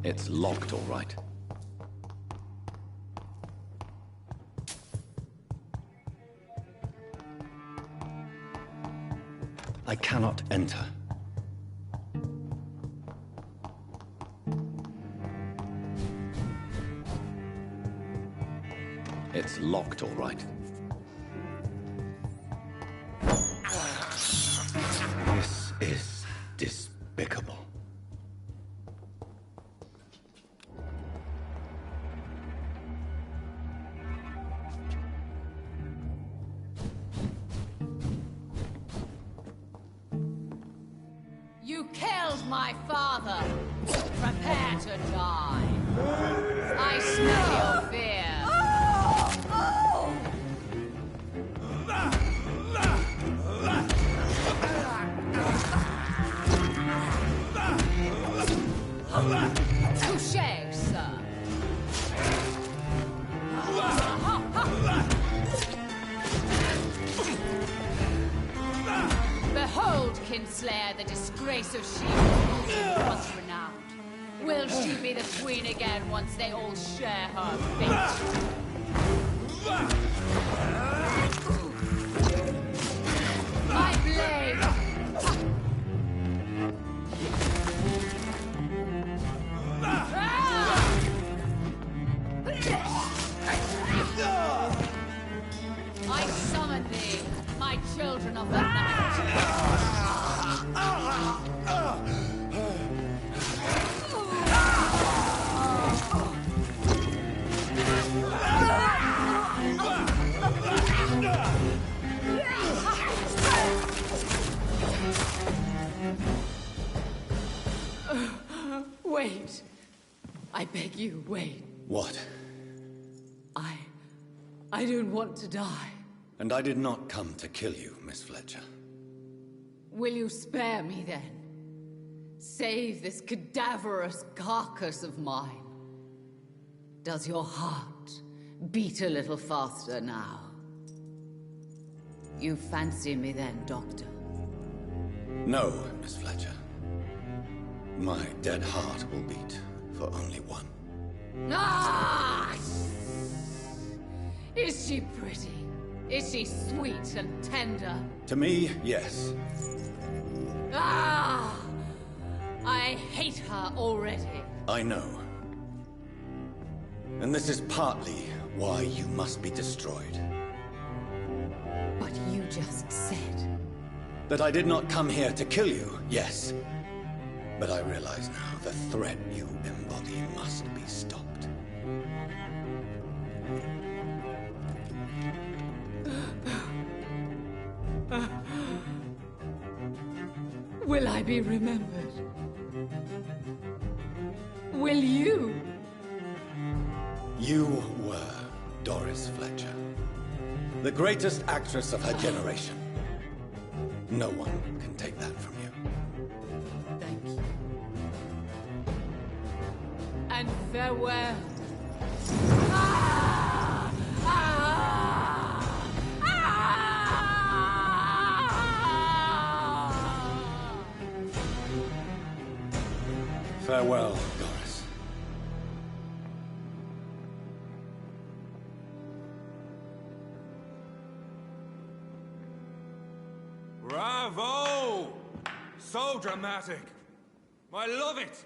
It's locked, all right. I cannot enter. It's locked, all right. This is despicable. You killed my father. Prepare to die. I smell your fear. Touché, sir. Behold, Kinslayer, the disgrace of She-Hulk, once renowned. Will she be the queen again once they all share her fate? My blade! I summon thee, my children of the night. Wait. I beg you, wait. What? I don't want to die. And I did not come to kill you, Miss Fletcher. Will you spare me then? Save this cadaverous carcass of mine. Does your heart beat a little faster now? You fancy me then, Doctor? No, Miss Fletcher. My dead heart will beat for only one. Ah! Is she pretty? Is she sweet and tender? To me, yes. Ah! I hate her already. I know. And this is partly why you must be destroyed. But you just said... That I did not come here to kill you, yes. But I realize now the threat you embody must be stopped. Will I be remembered? Will you? You were Doris Fletcher. The greatest actress of her generation. No one can take that from you. Thank you. And farewell. Ah! Ah! Ah! Farewell, Doris. Bravo! So dramatic. I love it.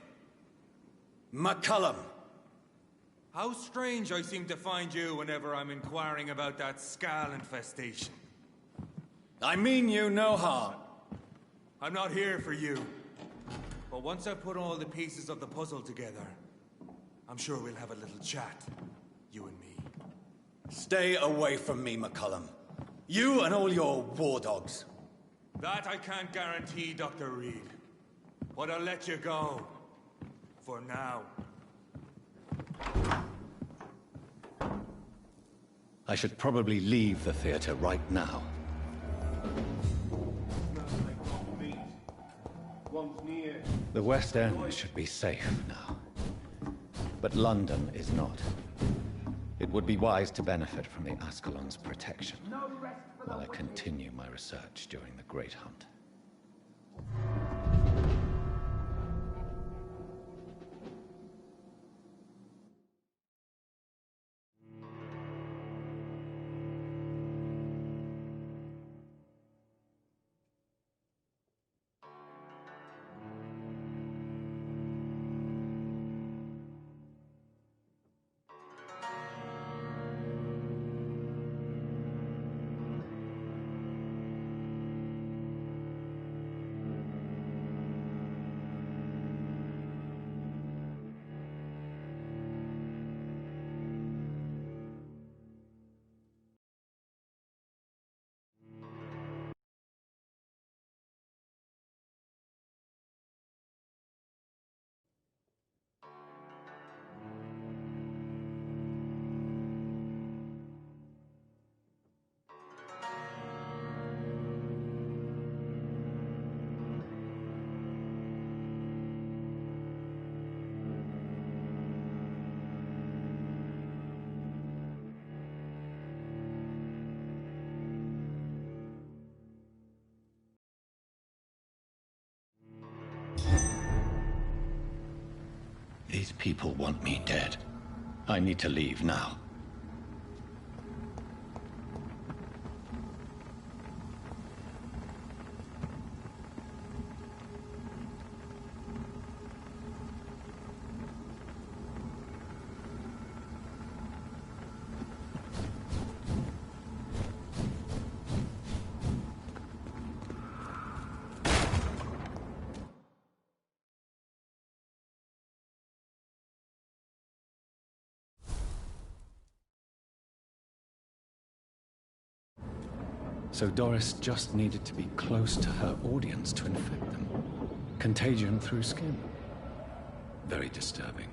McCullum! How strange I seem to find you whenever I'm inquiring about that Skal infestation. I mean you no harm. I'm not here for you. But once I've put all the pieces of the puzzle together, I'm sure we'll have a little chat, you and me. Stay away from me, McCullum. You and all your war dogs. That I can't guarantee, Dr. Reed. But I'll let you go. For now. I should probably leave the theater right now. The West End should be safe now. But London is not. It would be wise to benefit from the Ascalon's protection while I continue my research during the Great Hunt. These people want me dead. I need to leave now. So Doris just needed to be close to her audience to infect them. Contagion through skin. Very disturbing.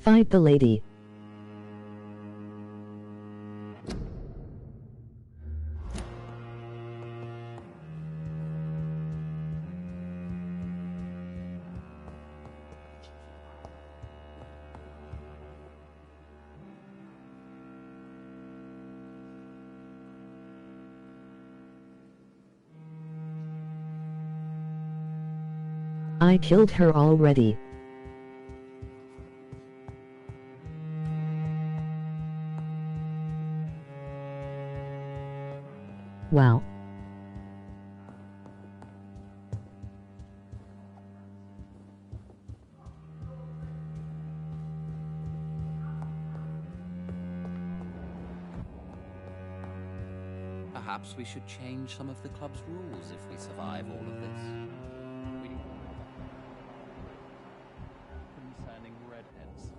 Fight the lady. I killed her already. Wow. Perhaps we should change some of the club's rules if we survive all of this. Concerning redheads.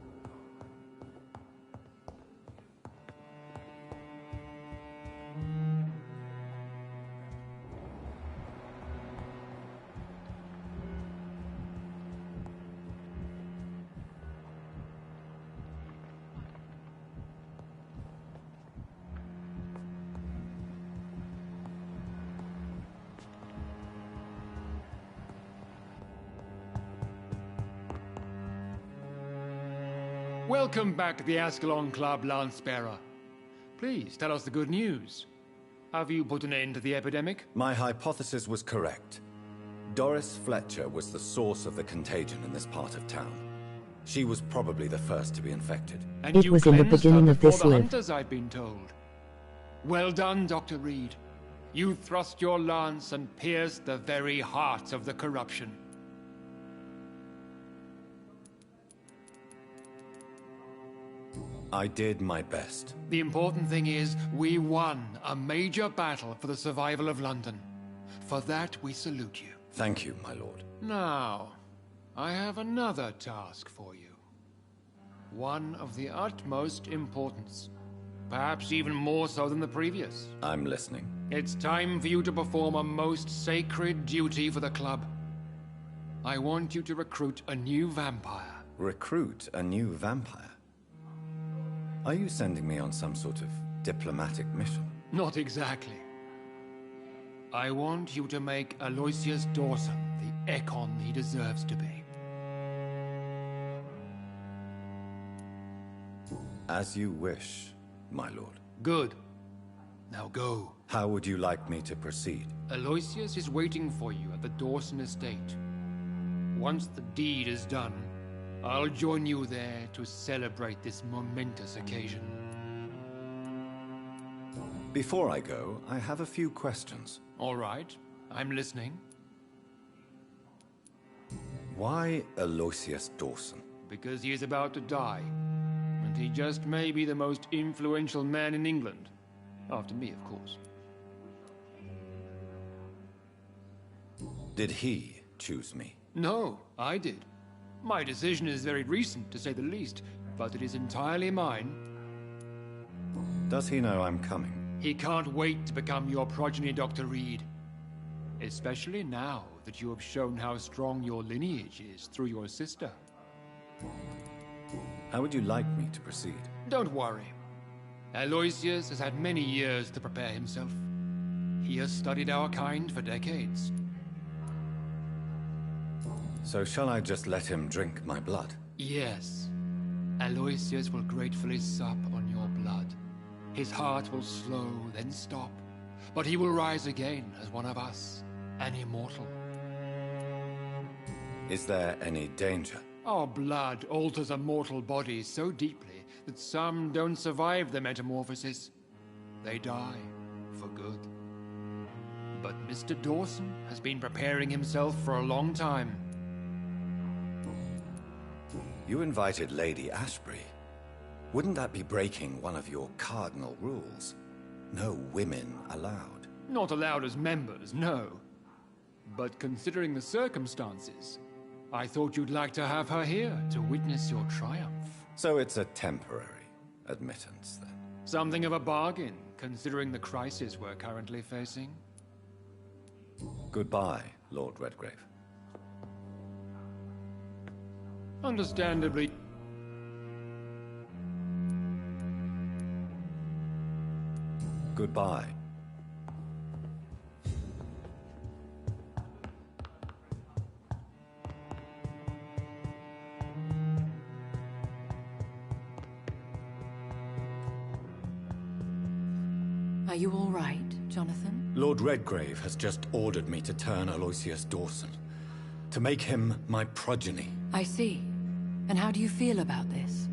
Welcome back to the Ascalon Club, Lance-Bearer. Please, tell us the good news. Have you put an end to the epidemic? My hypothesis was correct. Doris Fletcher was the source of the contagion in this part of town. She was probably the first to be infected. And It you was in the cleansed beginning her of this before the live. hunters, I've been told. Well done, Dr. Reed. You thrust your lance and pierced the very heart of the corruption. I did my best. The important thing is, we won a major battle for the survival of London. For that, we salute you. Thank you, my lord. Now, I have another task for you. One of the utmost importance. Perhaps even more so than the previous. I'm listening. It's time for you to perform a most sacred duty for the club. I want you to recruit a new vampire. Recruit a new vampire? Are you sending me on some sort of diplomatic mission? Not exactly. I want you to make Aloysius Dawson the Ekon he deserves to be. As you wish, my lord. Good. Now go. How would you like me to proceed? Aloysius is waiting for you at the Dawson estate. Once the deed is done, I'll join you there to celebrate this momentous occasion. Before I go, I have a few questions. All right, I'm listening. Why Aloysius Dawson? Because he is about to die, and he just may be the most influential man in England. After me, of course. Did he choose me? No, I did. My decision is very recent, to say the least, but it is entirely mine. Does he know I'm coming? He can't wait to become your progeny, Dr. Reed. Especially now that you have shown how strong your lineage is through your sister. How would you like me to proceed? Don't worry. Aloysius has had many years to prepare himself. He has studied our kind for decades. So shall I just let him drink my blood? Yes. Aloysius will gratefully sup on your blood. His heart will slow, then stop. But he will rise again as one of us, an immortal. Is there any danger? Our blood alters a mortal body so deeply that some don't survive the metamorphosis. They die for good. But Mr. Dawson has been preparing himself for a long time. You invited Lady Ashbury. Wouldn't that be breaking one of your cardinal rules? No women allowed. Not allowed as members, no. But considering the circumstances, I thought you'd like to have her here to witness your triumph. So it's a temporary admittance, then? Something of a bargain, considering the crisis we're currently facing. Goodbye, Lord Redgrave. Understandably, Goodbye. Are you all right, Jonathan? Lord Redgrave has just ordered me to turn Aloysius Dawson. To make him my progeny. I see. And how do you feel about this?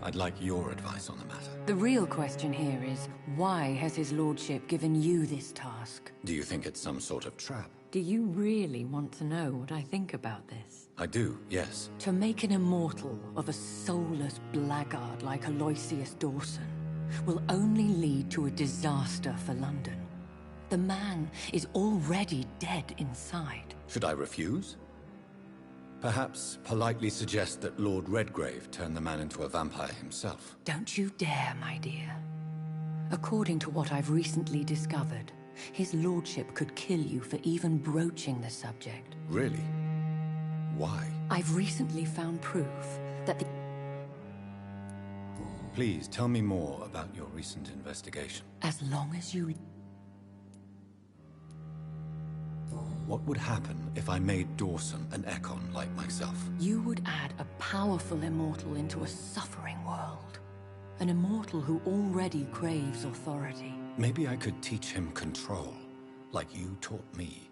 I'd like your advice on the matter. The real question here is, why has his lordship given you this task? Do you think it's some sort of trap? Do you really want to know what I think about this? I do, yes. To make an immortal of a soulless blackguard like Aloysius Dawson will only lead to a disaster for London. The man is already dead inside. Should I refuse? Perhaps politely suggest that Lord Redgrave turn the man into a vampire himself. Don't you dare, my dear. According to what I've recently discovered, his lordship could kill you for even broaching the subject. Really? Why? I've recently found proof that the... Please tell me more about your recent investigation. As long as you... What would happen if I made Dawson an Ekon like myself? You would add a powerful immortal into a suffering world. An immortal who already craves authority. Maybe I could teach him control, like you taught me.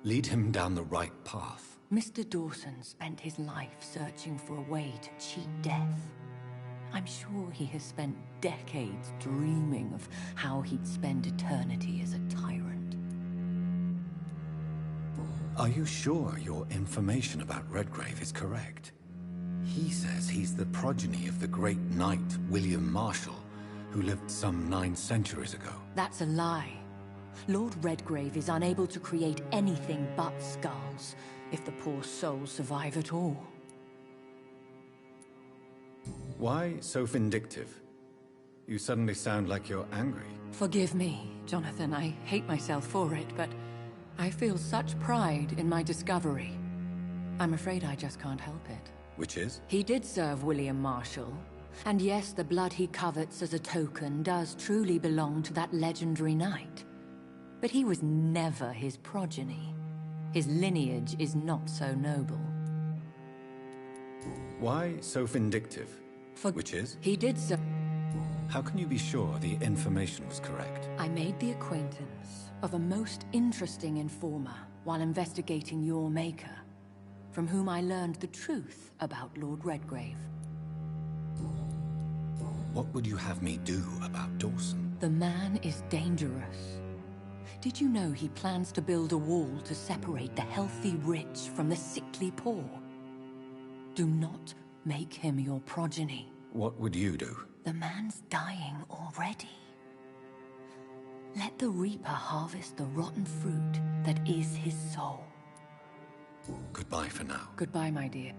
Lead him down the right path. Mr. Dawson spent his life searching for a way to cheat death. I'm sure he has spent decades dreaming of how he'd spend eternity as a tyrant. Are you sure your information about Redgrave is correct? He says he's the progeny of the great knight William Marshall, who lived some 9 centuries ago. That's a lie. Lord Redgrave is unable to create anything but skulls, if the poor souls survive at all. Why so vindictive? You suddenly sound like you're angry. Forgive me, Jonathan. I hate myself for it, but I feel such pride in my discovery. I'm afraid I just can't help it. Which is? He did serve William Marshall. And yes, the blood he covets as a token does truly belong to that legendary knight. But he was never his progeny. His lineage is not so noble. Why so vindictive? Which is? He did so. How can you be sure the information was correct? I made the acquaintance of a most interesting informer while investigating your maker, from whom I learned the truth about Lord Redgrave. What would you have me do about Dawson? The man is dangerous. Did you know he plans to build a wall to separate the healthy rich from the sickly poor? Do not make him your progeny. What would you do? The man's dying already. Let the Reaper harvest the rotten fruit that is his soul. Goodbye for now. Goodbye, my dear.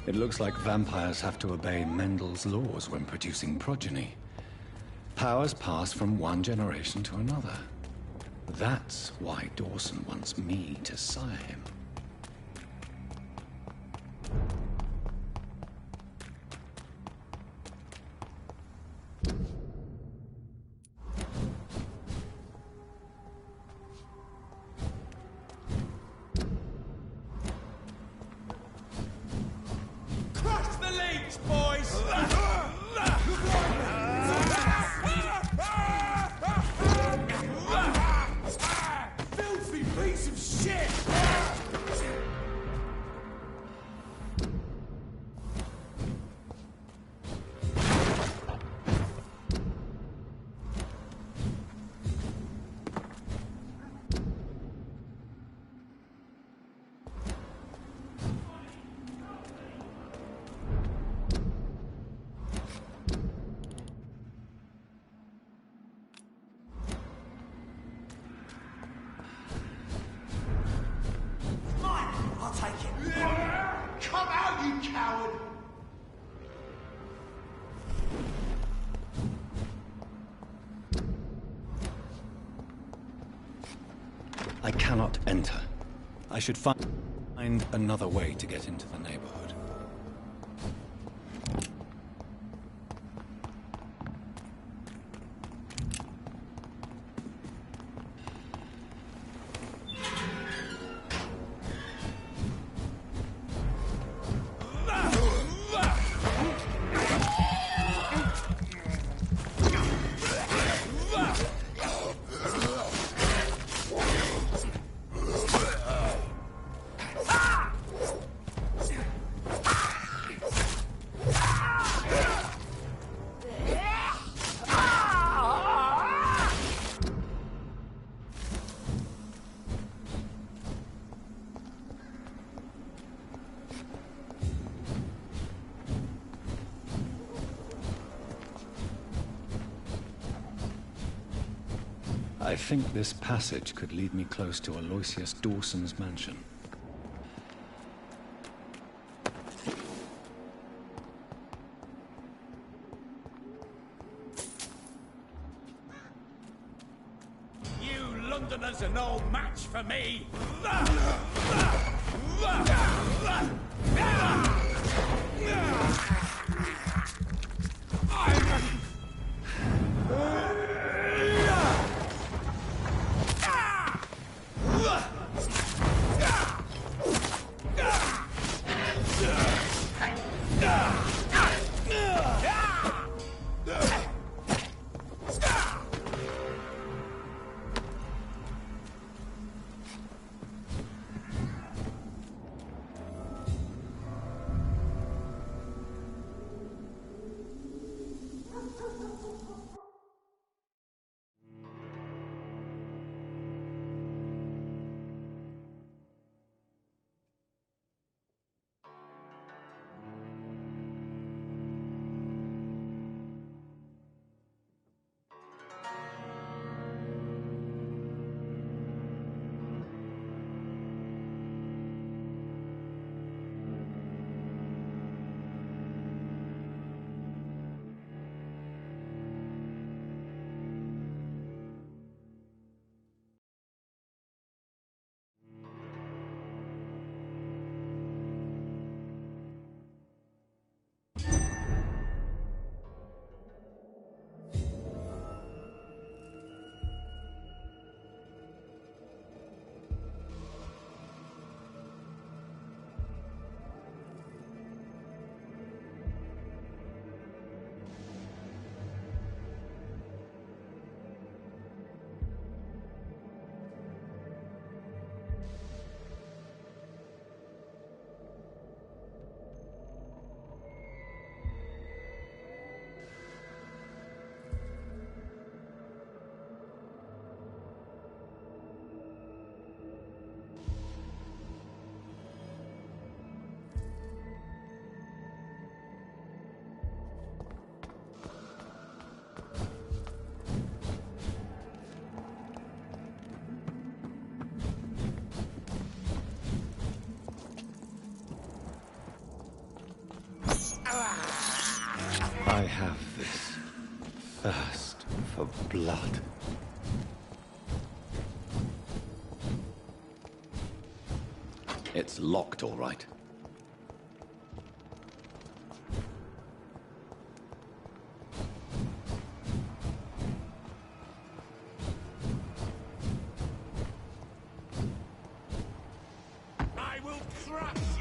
It looks like vampires have to obey Mendel's laws when producing progeny. Powers pass from one generation to another. That's why Dawson wants me to sire him. Crush the leech, boys! Filthy piece of shit! I'll take it. Come out, you coward! I cannot enter. I should find another way to get into the neighborhood. I think this passage could lead me close to Aloysius Dawson's mansion. You Londoners are no match for me! I have this thirst for blood. It's locked, all right. I will crush